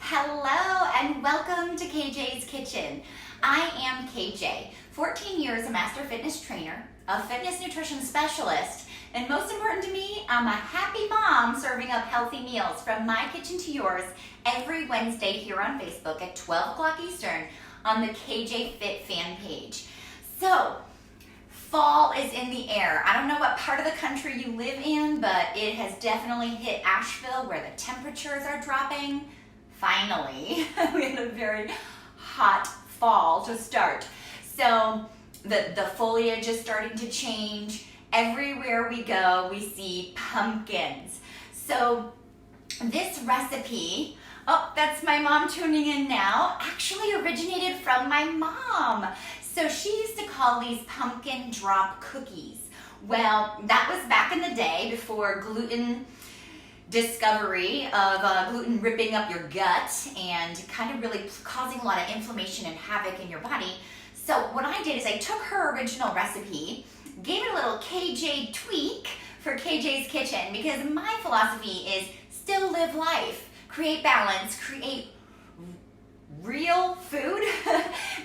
Hello and welcome to KJ's Kitchen. I am KJ, 14 years a master fitness trainer, a fitness nutrition specialist, and most important to me, I'm a happy mom serving up healthy meals from my kitchen to yours every Wednesday here on Facebook at 12 o'clock Eastern on the KJ Fit fan page. So, fall is in the air. I don't know what part of the country you live in, but it has definitely hit Asheville where the temperatures are dropping. Finally, we had a very hot fall to start. So the foliage is starting to change. Everywhere we go, we see pumpkins. So this recipe, oh, that's my mom tuning in now, actually originated from my mom. So she used to call these pumpkin drop cookies. Well, that was back in the day before gluten discovery of gluten ripping up your gut and kind of really causing a lot of inflammation and havoc in your body. So what I did is I took her original recipe, gave it a little KJ tweak for KJ's Kitchen, because my philosophy is still live life, create balance, create real food,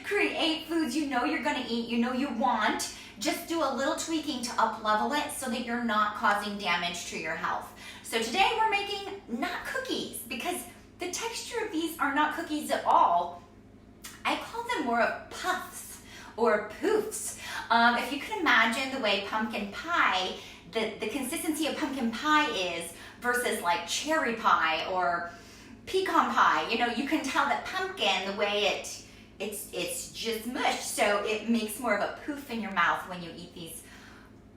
create foods you know you're gonna eat, you know you want. Just do a little tweaking to up level it so that you're not causing damage to your health. So today we're making not cookies, because the texture of these are not cookies at all. I call them more of puffs or poofs. If you can imagine the way pumpkin pie, the consistency of pumpkin pie is versus like cherry pie or pecan pie, you know, you can tell that pumpkin, the way it's just mush, so it makes more of a poof in your mouth when you eat these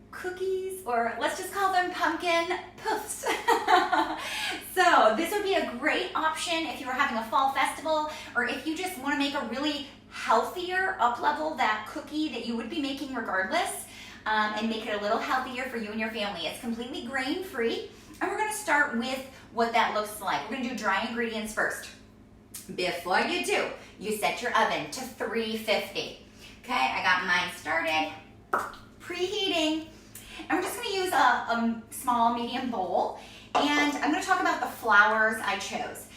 cookies, or let's just call them pumpkin poofs. So this would be a great option if you were having a fall festival, or if you just want to make a really healthier up-level that cookie that you would be making regardless, and make it a little healthier for you and your family. It's completely grain-free, and we're going to start with what that looks like. We're going to do dry ingredients first. Before you do, you set your oven to 350. Okay, I got mine started, preheating, and we're just going to use a small medium bowl, and I'm going to talk about the flours I chose.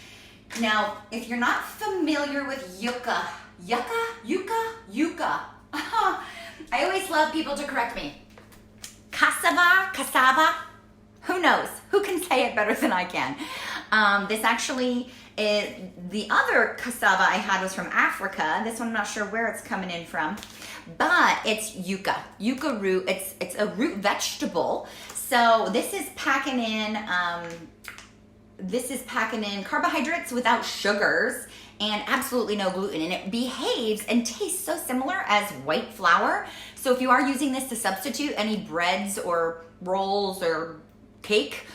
Now, if you're not familiar with yucca, I always love people to correct me. Cassava, who knows? Who can say it better than I can? This actually is, the other cassava I had was from Africa. This one I'm not sure where it's coming in from, but it's yucca root. It's a root vegetable. So this is packing in carbohydrates without sugars and absolutely no gluten, and it behaves and tastes so similar as white flour. So if you are using this to substitute any breads or rolls or cake,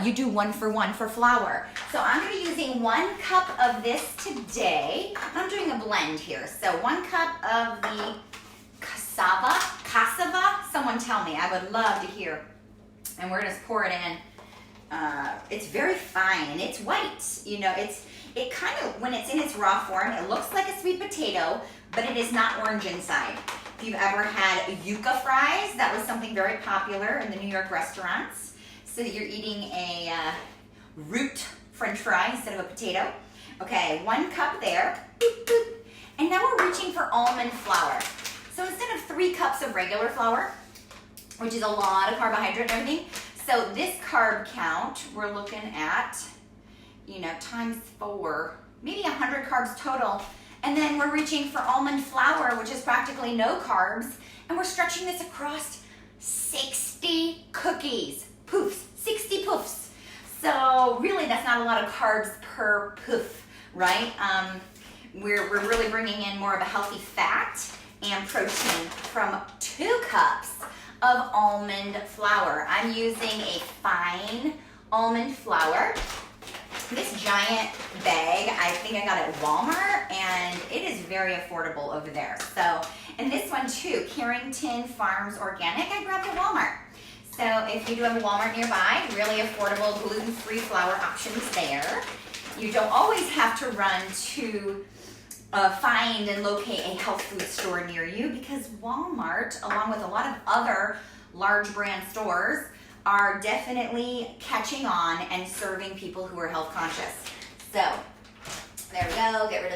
you do 1 for 1 for flour. So I'm going to be using 1 cup of this today. I'm doing a blend here. So 1 cup of the cassava, someone tell me, I would love to hear. And we're going to pour it in. It's very fine and it's white. You know, it kind of, when it's in its raw form, it looks like a sweet potato, but it is not orange inside. If you've ever had yucca fries, that was something very popular in the New York restaurants. So you're eating a root french fry instead of a potato. Okay, 1 cup there. Boop, boop. And now we're reaching for almond flour. So instead of 3 cups of regular flour, which is a lot of carbohydrate and everything, so this carb count, we're looking at, you know, times 4, maybe 100 carbs total. And then we're reaching for almond flour, which is practically no carbs, and we're stretching this across 60 cookies. Poofs, 60 poofs. So really that's not a lot of carbs per poof, right? We're really bringing in more of a healthy fat and protein from 2 cups of almond flour. I'm using a fine almond flour. This giant bag, I think I got at Walmart, and it is very affordable over there. So, and this one too, Carrington Farms Organic, I grabbed at Walmart. So if you do have a Walmart nearby, really affordable gluten-free flour options there. You don't always have to run to find and locate a health food store near you, because Walmart, along with a lot of other large brand stores, are definitely catching on and serving people who are health conscious. So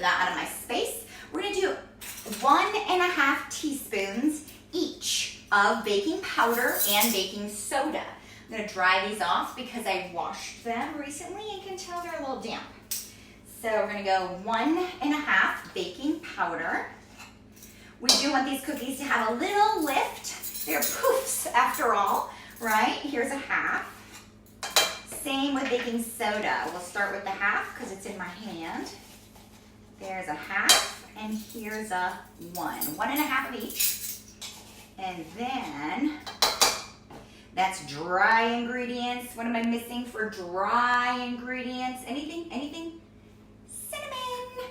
of that out of my space. We're gonna do 1.5 teaspoons each of baking powder and baking soda. I'm gonna dry these off because I washed them recently and can tell they're a little damp. So we're gonna go 1.5 baking powder. We do want these cookies to have a little lift. They're poofs after all, right? Here's a half. Same with baking soda. We'll start with the half because it's in my hand. There's a half, and here's a 1.5 of each. And then that's dry ingredients. What am I missing for dry ingredients? Anything? Cinnamon.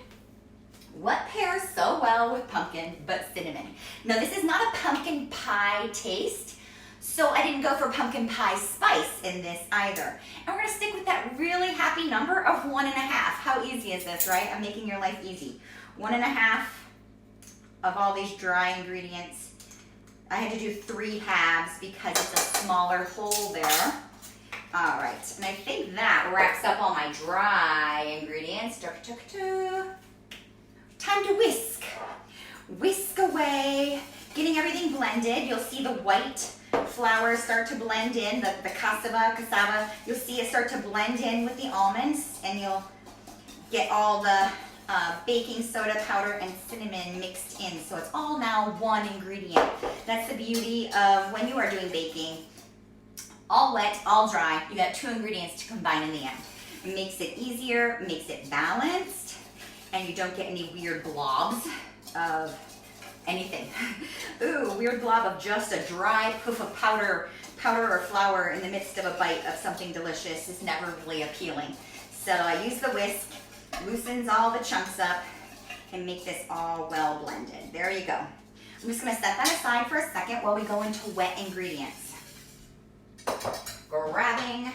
What pairs so well with pumpkin but cinnamon? Now this is not a pumpkin pie taste, so I didn't go for pumpkin pie spice in this either. And we're gonna stick with that really happy number of 1.5. How easy is this, right? I'm making your life easy. 1.5 of all these dry ingredients. I had to do 3 halves because it's a smaller hole there. All right, and I think that wraps up all my dry ingredients. Time to whisk. Whisk away, getting everything blended. You'll see the white flour start to blend in, the cassava. You'll see it start to blend in with the almonds, and you'll get all the baking soda powder and cinnamon mixed in. So it's all now one ingredient. That's the beauty of when you are doing baking. All wet, all dry. You got 2 ingredients to combine in the end. It makes it easier, makes it balanced, and you don't get any weird blobs of anything. Ooh, weird blob of just a dry poof of powder or flour in the midst of a bite of something delicious is never really appealing. So I use the whisk, loosens all the chunks up, and make this all well blended. There you go. I'm just gonna set that aside for a second while we go into wet ingredients. Grabbing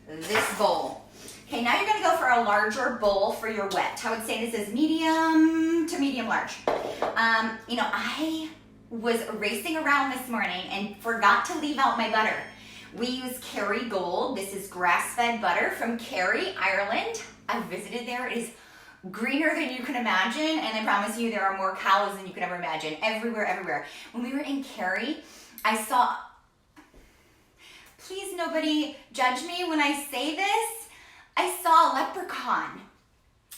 this bowl. Okay, now you're gonna go for a larger bowl for your wet. I would say this is medium to medium large. I was racing around this morning and forgot to leave out my butter. We use Kerry Gold. This is grass-fed butter from Kerry, Ireland. I visited there. It is greener than you can imagine, and I promise you there are more cows than you could ever imagine. Everywhere. When we were in Kerry, I saw, please nobody judge me when I say this, I saw a leprechaun.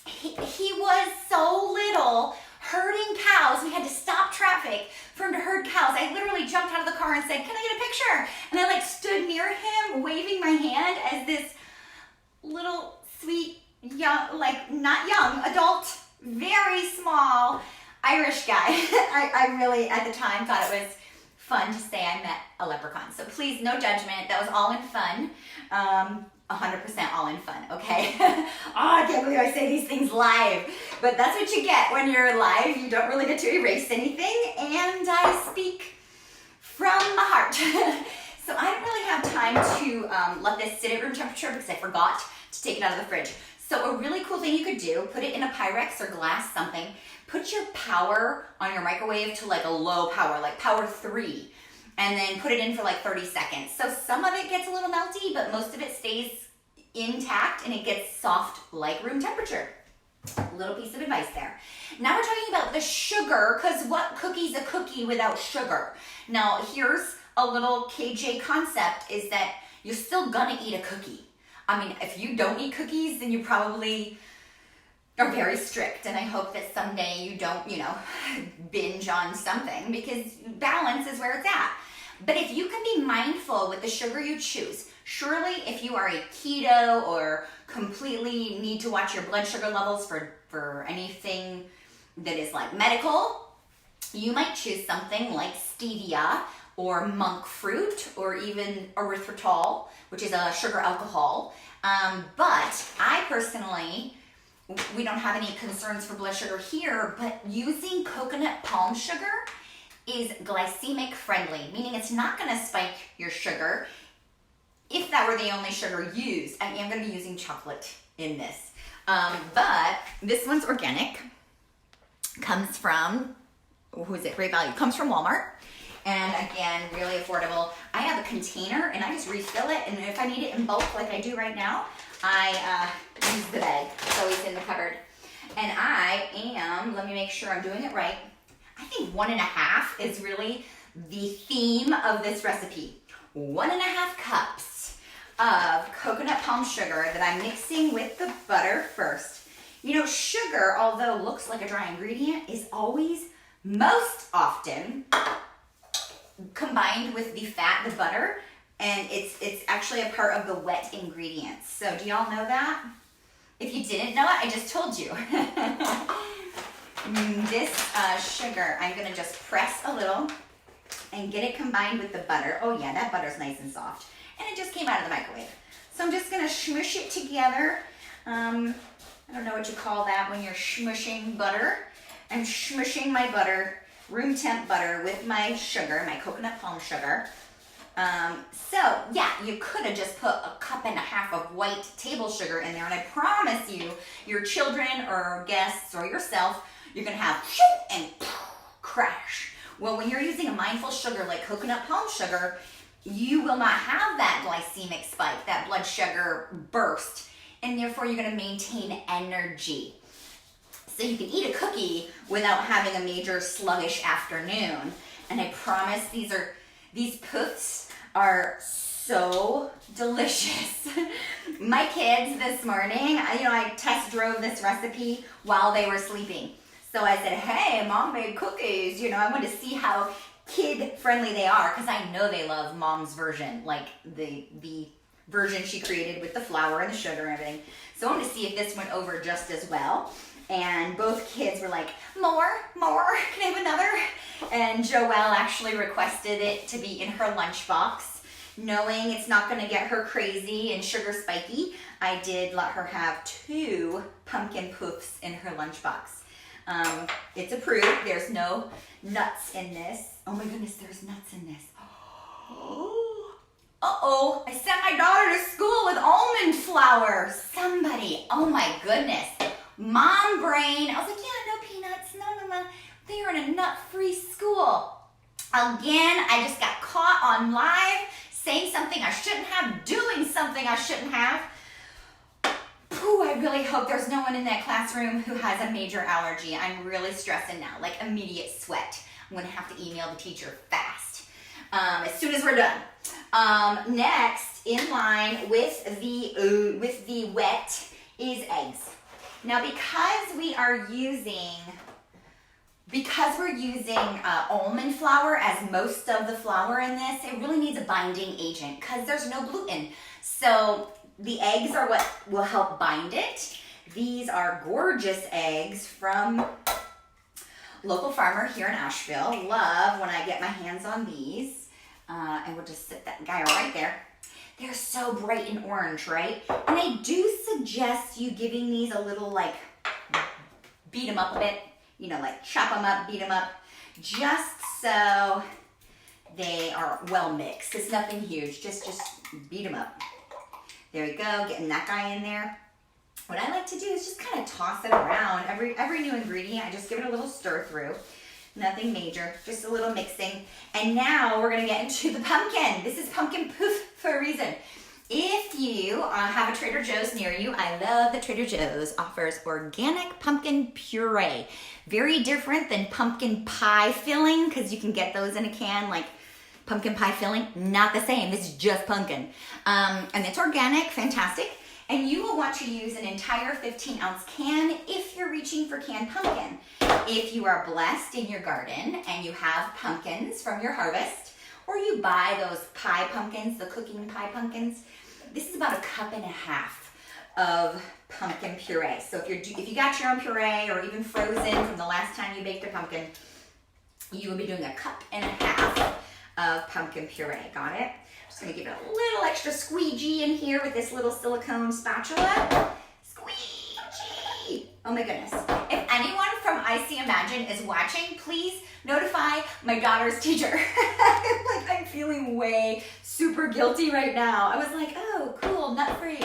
He was so little, herding cows. We had to stop traffic for him to herd cows. I literally jumped out of the car and said, "Can I get a picture?" And I stood near him waving my hand as this little sweet, young, not young, adult, very small Irish guy. I really, at the time, thought it was fun to say I met a leprechaun. So please, no judgment. That was all in fun. 100% all in fun, okay? I can't believe I say these things live. But that's what you get when you're live. You don't really get to erase anything. And I speak from my heart. So I didn't really have time to let this sit at room temperature because I forgot to take it out of the fridge. So a really cool thing you could do, put it in a Pyrex or glass something, put your power on your microwave to a low power, like power 3, and then put it in for 30 seconds. So some of it gets a little melty, but most of it stays intact and it gets soft like room temperature. Little piece of advice there. Now we're talking about the sugar, because what cookie's a cookie without sugar? Now here's a little KJ concept, is that you're still gonna eat a cookie. I mean, if you don't eat cookies, then you probably are very strict, and I hope that someday you don't, binge on something, because balance is where it's at. But if you can be mindful with the sugar you choose, surely if you are a keto or completely need to watch your blood sugar levels for anything that is medical, you might choose something like stevia or monk fruit or even erythritol, which is a sugar alcohol. But I personally, we don't have any concerns for blood sugar here, but using coconut palm sugar is glycemic friendly, meaning it's not gonna spike your sugar. If that were the only sugar used, I am gonna be using chocolate in this. But this one's organic, comes from, Great Value, comes from Walmart. And again, really affordable. I have a container and I just refill it, and if I need it in bulk like I do right now, I use the bag. It's always in the cupboard. And I am, let me make sure I'm doing it right. I think 1.5 is really the theme of this recipe. 1.5 cups of coconut palm sugar that I'm mixing with the butter first. You know, sugar, although looks like a dry ingredient, is always most often combined with the fat, the butter, and it's actually a part of the wet ingredients. So do y'all know that? If you didn't know it, I just told you. This sugar, I'm gonna just press a little and get it combined with the butter. Oh yeah, that butter's nice and soft. And it just came out of the microwave. So I'm just gonna smush it together. I don't know what you call that when you're smushing butter. I'm smushing my butter, room temp butter, with my sugar, my coconut palm sugar. So yeah, you could have just put 1.5 cups of white table sugar in there, and I promise you, your children or guests or yourself, you're gonna have and crash. Well, when you're using a mindful sugar like coconut palm sugar, you will not have that glycemic spike, that blood sugar burst, and therefore you're gonna maintain energy. So you can eat a cookie without having a major sluggish afternoon. And I promise these Poofs are so delicious. My kids this morning, I test drove this recipe while they were sleeping. So I said, hey, mom made cookies. I wanted to see how kid friendly they are, because I know they love mom's version, like the version she created with the flour and the sugar and everything. So I wanted to see if this went over just as well. And both kids were like, more, can I have another? And Joelle actually requested it to be in her lunchbox. Knowing it's not gonna get her crazy and sugar spiky, I did let her have 2 pumpkin Poofs in her lunchbox. It's approved, there's no nuts in this. Oh my goodness, there's nuts in this. Uh-oh, I sent my daughter to school with almond flour. Somebody, oh my goodness. Mom brain. I was like, yeah, no peanuts, no. They are in a nut-free school. Again, I just got caught on live saying something I shouldn't have, doing something I shouldn't have. Pooh, I really hope there's no one in that classroom who has a major allergy. I'm really stressing now, like immediate sweat. I'm gonna have to email the teacher fast as soon as we're done. Next, in line with the wet is eggs. Now, because we're using almond flour as most of the flour in this, it really needs a binding agent because there's no gluten. So the eggs are what will help bind it. These are gorgeous eggs from local farmer here in Asheville. Love when I get my hands on these. And we'll just sit that guy right there. They're so bright and orange, right? And I do suggest you giving these a little, like, beat them up a bit. Like chop them up, beat them up, just so they are well mixed. It's nothing huge, just beat them up. There you go, getting that guy in there. What I like to do is just kind of toss it around. Every new ingredient, I just give it a little stir through. Nothing major, just a little mixing. And now we're gonna get into the pumpkin. This is pumpkin Poof for a reason. If you have a Trader Joe's near you, I love that Trader Joe's offers organic pumpkin puree. Very different than pumpkin pie filling, because you can get those in a can, like pumpkin pie filling. Not the same, this is just pumpkin. And it's organic, fantastic. And you will want to use an entire 15-ounce can if you're reaching for canned pumpkin. If you are blessed in your garden and you have pumpkins from your harvest, or you buy those pie pumpkins, the cooking pie pumpkins, this is about 1.5 cups of pumpkin puree. So if you got your own puree or even frozen from the last time you baked a pumpkin, you will be doing 1.5 cups of pumpkin puree. Got it? Just gonna give it a little extra squeegee in here with this little silicone spatula. Squeegee! Oh my goodness. If anyone from IC Imagine is watching, please notify my daughter's teacher. I'm feeling way super guilty right now. I was like, oh, cool, nut-free.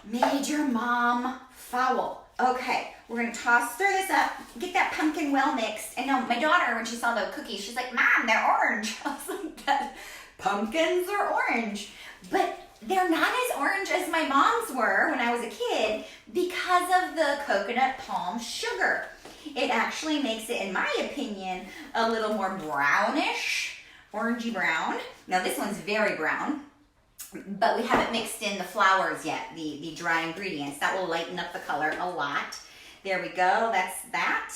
Major mom foul. Okay, we're gonna stir this up, get that pumpkin well mixed. And now my daughter, when she saw the cookies, she's like, Mom, they're orange. I was like, pumpkins are orange. But they're not as orange as my mom's were when I was a kid because of the coconut palm sugar. It actually makes it, in my opinion, a little more brownish, orangey brown. Now this one's very brown, but we haven't mixed in the flours yet, the dry ingredients. That will lighten up the color a lot. There we go, that's that.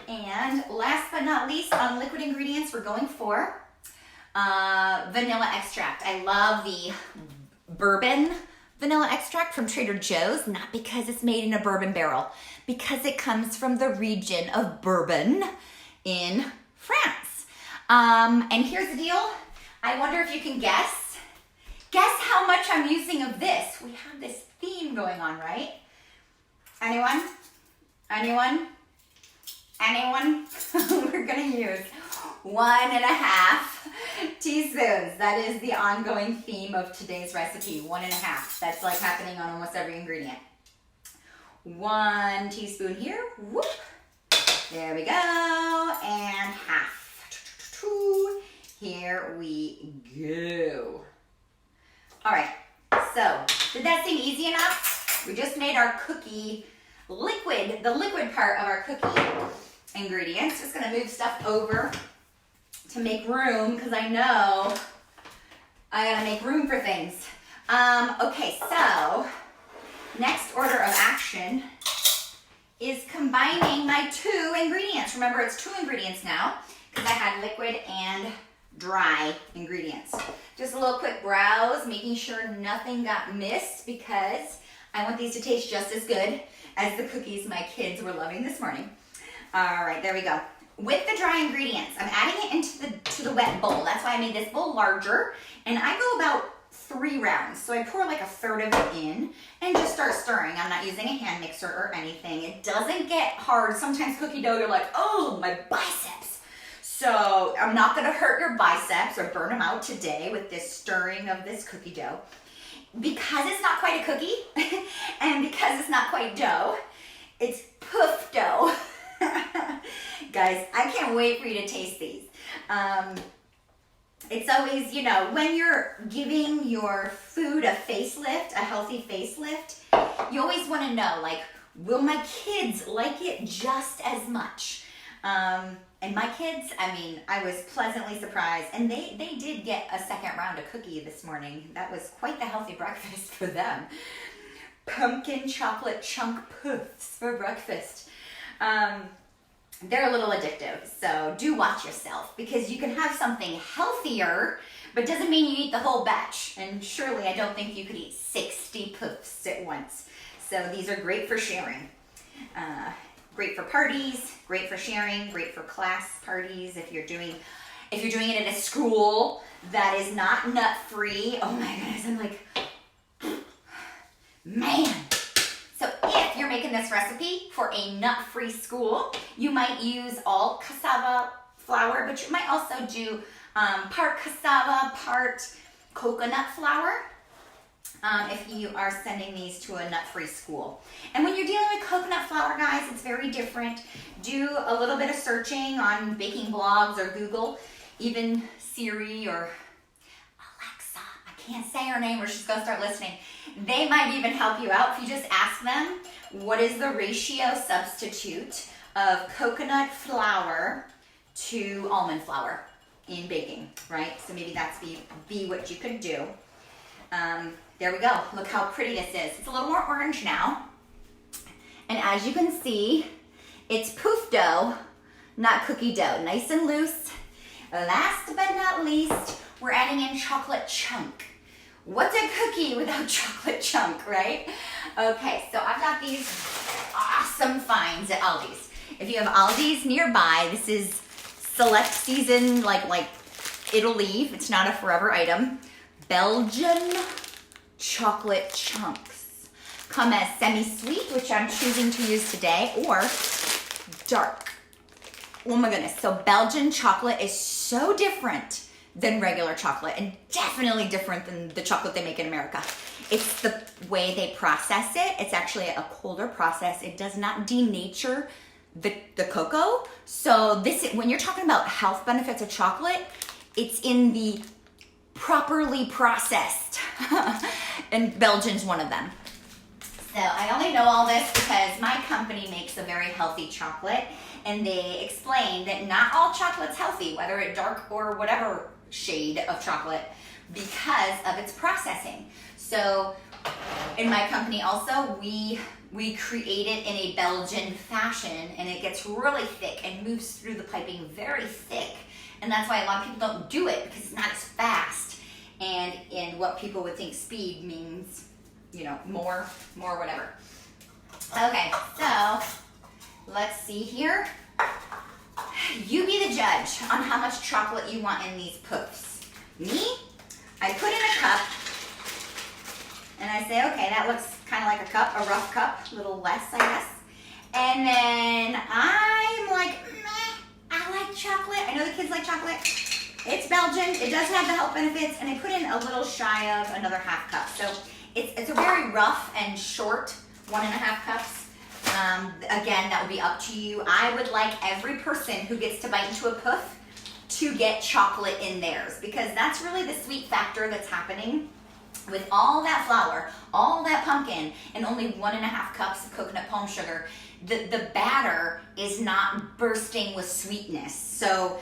And last but not least, on liquid ingredients, we're going for vanilla extract. I love the bourbon vanilla extract from Trader Joe's, not because it's made in a bourbon barrel, because it comes from the region of Bourbon in France. And here's the deal. I wonder if you can guess. Guess how much I'm using of this. We have this theme going on, right? Anyone? Anyone? Anyone? We're gonna use 1.5 teaspoons. That is the ongoing theme of today's recipe, 1.5. That's like happening on almost every ingredient. 1 teaspoon here, whoop. There we go, and half. Here we go. All right, so did that seem easy enough? We just made our cookie liquid, the liquid part of our cookie ingredients. Just gonna move stuff over to make room, because I know I gotta make room for things. Okay, so next order of action is combining my 2 ingredients. Remember, it's 2 ingredients now, because I had liquid and dry ingredients. Just a little quick browse, making sure nothing got missed, because I want these to taste just as good as the cookies my kids were loving this morning. All right, there we go. With the dry ingredients, I'm adding it into the wet bowl. That's why I made this bowl larger, and I go about 3 rounds. So I pour like 1/3 of it in and just start stirring. I'm not using a hand mixer or anything. It doesn't get hard. Sometimes cookie dough, you're like, oh, my biceps. So I'm not gonna hurt your biceps or burn them out today with this stirring of this cookie dough. Because it's not quite a cookie and because it's not quite dough, it's poof dough. Guys, I can't wait for you to taste these. It's always, you know, when you're giving your food a facelift, a healthy facelift, you always want to know, like, will my kids like it just as much? And my kids, I mean, I was pleasantly surprised, and they did get a 2nd round of cookie this morning. That was quite the healthy breakfast for them. Pumpkin chocolate chunk poofs for breakfast. They're a little addictive, so do watch yourself, because you can have something healthier, but doesn't mean you eat the whole batch. And surely I don't think you could eat 60 poofs at once. So these are great for sharing. Great for parties, great for sharing, great for class parties. If you're doing it at a school that is not nut-free, oh my goodness, I'm like, man. So if you're making this recipe for a nut-free school, you might use all cassava flour, but you might also do part cassava, part coconut flour. If you are sending these to a nut-free school. And when you're dealing with coconut flour, guys, it's very different. Do a little bit of searching on baking blogs or Google, even Siri or Alexa. I can't say her name or she's gonna start listening. They might even help you out if you just ask them, what is the ratio substitute of coconut flour to almond flour in baking, right? So maybe that's be what you could do. There we go. Look how pretty this is. It's a little more orange now. And as you can see, it's poof dough, not cookie dough. Nice and loose. Last but not least, we're adding in chocolate chunk. What's a cookie without chocolate chunk, right? Okay, so I've got these awesome finds at Aldi's. If you have Aldi's nearby, this is select season, like it'll leave. It's not a forever item. Belgian chocolate chunks come as semi-sweet, which I'm choosing to use today, or dark. Oh my goodness. So Belgian chocolate is so different than regular chocolate, and definitely different than the chocolate they make in America. It's the way they process it. It's actually a colder process. It does not denature the cocoa. So when you're talking about health benefits of chocolate, it's in the properly processed. And Belgian's one of them. So I only know all this because my company makes a very healthy chocolate, and they explain that not all chocolate's healthy, whether it's dark or whatever shade of chocolate, because of its processing. So in my company also, we create it in a Belgian fashion, and it gets really thick and moves through the piping very thick. And that's why a lot of people don't do it, because it's not as fast. And in what people would think speed means, you know, more whatever. Okay, so let's see here. You be the judge on how much chocolate you want in these Poofs. Me, I put in a cup, and I say, okay, that looks kind of like a cup, a rough cup, a little less, I guess. And then I'm like, meh, I like chocolate. I know the kids like chocolate. It's Belgian, it does have the health benefits, and I put in a little shy of another half cup. So it's a very rough and short 1.5 cups. Again, that would be up to you. I would like every person who gets to bite into a Poof to get chocolate in theirs, because that's really the sweet factor that's happening with all that flour, all that pumpkin, and only 1.5 cups of coconut palm sugar. The batter is not bursting with sweetness. So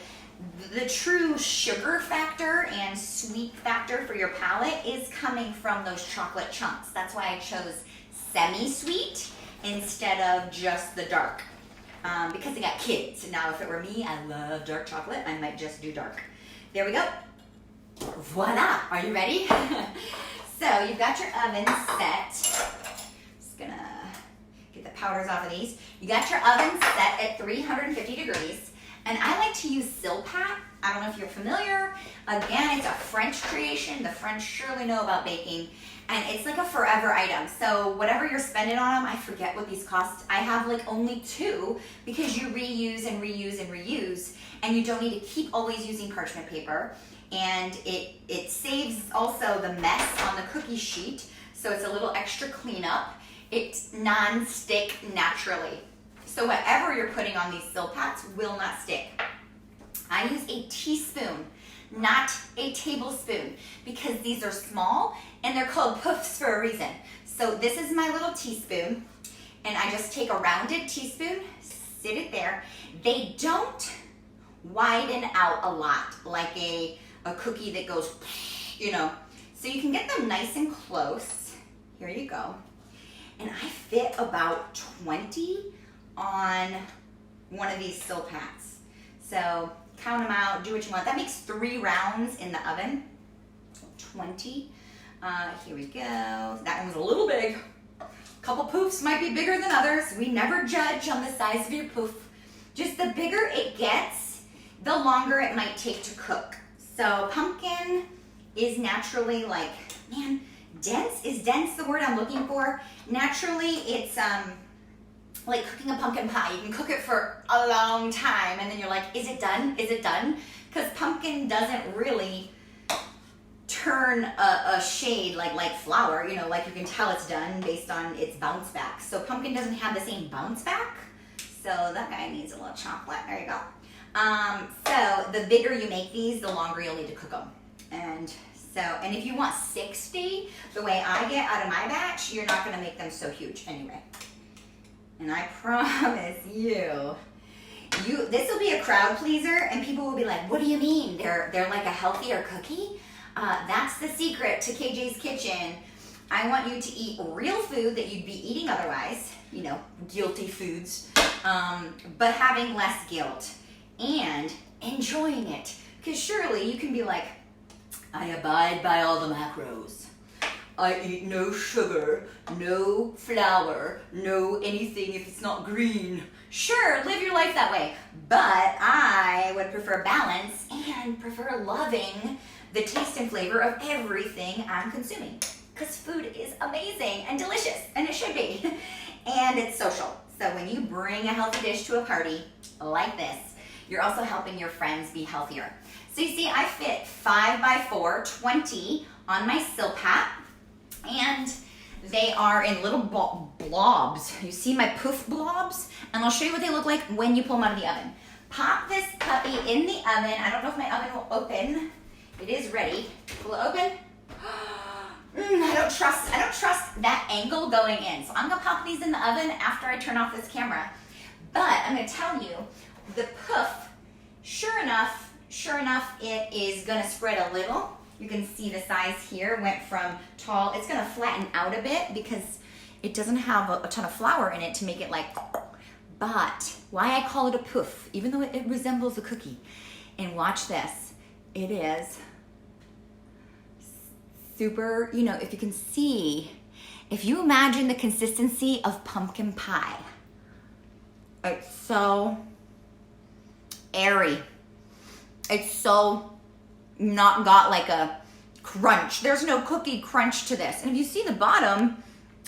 the true sugar factor and sweet factor for your palate is coming from those chocolate chunks. That's why I chose semi-sweet instead of just the dark, because I got kids. Now, if it were me, I love dark chocolate. I might just do dark. There we go. Voila. Are you ready? So you've got your oven set. Just gonna get the powders off of these. You got your oven set at 350 degrees. And I like to use Silpat. I don't know if you're familiar. Again, it's a French creation. The French surely know about baking. And it's like a forever item. So whatever you're spending on them, I forget what these cost. I have like only 2, because you reuse and reuse and reuse. And you don't need to keep always using parchment paper. And it saves also the mess on the cookie sheet. So it's a little extra cleanup. It's non-stick naturally. So whatever you're putting on these Silpats will not stick. I use a teaspoon, not a tablespoon, because these are small and they're called Poofs for a reason. So this is my little teaspoon, and I just take a rounded teaspoon, sit it there. They don't widen out a lot like a cookie that goes, you know. So you can get them nice and close. Here you go. And I fit about 20 on one of these Silpats. So count them out, do what you want. That makes 3 rounds in the oven. 20. Here we go. That one was a little big. A couple Poofs might be bigger than others. We never judge on the size of your Poof. Just the bigger it gets, the longer it might take to cook. So pumpkin is naturally like, man, dense. Is dense the word I'm looking for? Naturally, it's like cooking a pumpkin pie. You can cook it for a long time, and then you're like, is it done? Is it done? Because pumpkin doesn't really turn a shade like flour, you know, like you can tell it's done based on its bounce back. So pumpkin doesn't have the same bounce back. So that guy needs a little chocolate. There you go. So the bigger you make these, the longer you'll need to cook them. And if you want 60, the way I get out of my batch, you're not going to make them so huge anyway. And I promise you, this will be a crowd pleaser, and people will be like, what do you mean? They're like a healthier cookie? That's the secret to KJ's Kitchen. I want you to eat real food that you'd be eating otherwise, you know, guilty foods, but having less guilt and enjoying it. Because surely you can be like, I abide by all the macros. I eat no sugar, no flour, no anything if it's not green. Sure, live your life that way. But I would prefer balance and prefer loving the taste and flavor of everything I'm consuming. Because food is amazing and delicious, and it should be. And it's social. So when you bring a healthy dish to a party like this, you're also helping your friends be healthier. So you see, I fit 5x4, 20 on my Silpat, and they are in little blobs. You see my Poof blobs? And I'll show you what they look like when you pull them out of the oven. Pop this puppy in the oven. I don't know if my oven will open It is ready. Pull it open. I don't trust that angle going in. So I'm gonna pop these in the oven after I turn off this camera. But I'm gonna tell you, the Poof, sure enough, it is gonna spread a little. You can see the size here went from tall. It's gonna flatten out a bit because it doesn't have a ton of flour in it to make it like, but why I call it a Poof, even though it resembles a cookie. And watch this, it is super, you know, if you can see, if you imagine the consistency of pumpkin pie, it's so airy. It's so not got like a crunch. There's no cookie crunch to this. And if you see the bottom,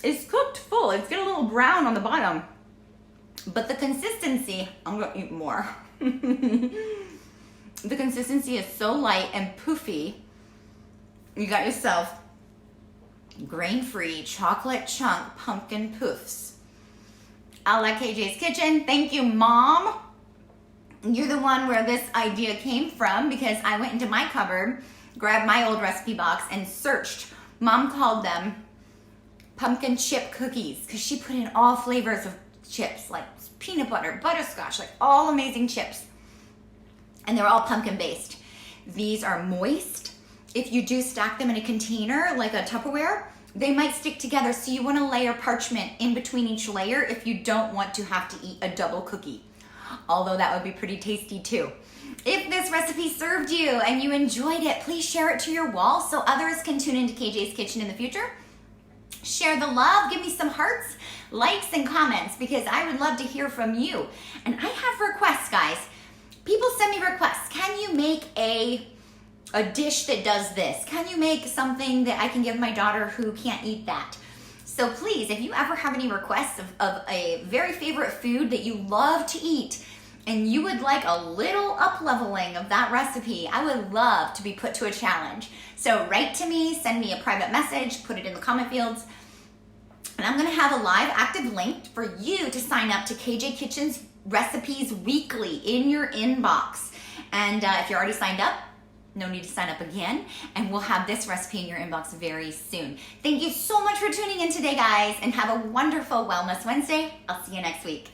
it's cooked full. It's got a little brown on the bottom. But the consistency, I'm gonna eat more. The consistency is so light and poofy. You got yourself grain-free chocolate chunk pumpkin poofs. I like KJ's Kitchen. Thank you, Mom. You're the one where this idea came from because I went into my cupboard, grabbed my old recipe box and searched. Mom called them pumpkin chip cookies because she put in all flavors of chips like peanut butter, butterscotch, like all amazing chips. And they're all pumpkin based. These are moist. If you do stack them in a container like a Tupperware, they might stick together. So you want to layer parchment in between each layer if you don't want to have to eat a double cookie. Although that would be pretty tasty too. If this recipe served you and you enjoyed it, please share it to your wall so others can tune into KJ's Kitchen in the future. Share the love, give me some hearts, likes, and comments because I would love to hear from you. And I have requests, guys. People send me requests. Can you make a dish that does this? Can you make something that I can give my daughter who can't eat that? So please, if you ever have any requests of a very favorite food that you love to eat and you would like a little up-leveling of that recipe, I would love to be put to a challenge. So write to me, send me a private message, put it in the comment fields, and I'm gonna have a live active link for you to sign up to KJ Kitchen's Recipes Weekly in your inbox. And if you're already signed up, no need to sign up again, and we'll have this recipe in your inbox very soon. Thank you so much for tuning in today, guys, and have a wonderful Wellness Wednesday. I'll see you next week.